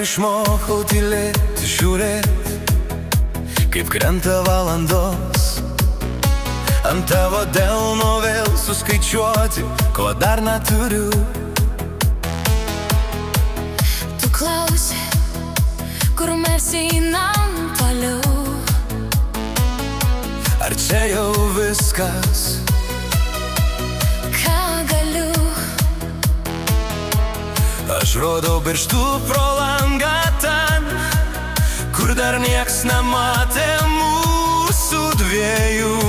dabar išmokau tylėti, žiūrėti, kaip krenta valandos. Ant tavo delno vėl suskaičiuoti, ko dar neturiu. Tu klausi, kur mes einam toliau. Ar čia jau viskas? Ką galiu? Aš rodau pirštu pro langą ten, kur dar nieks nematė mūsų dviejų.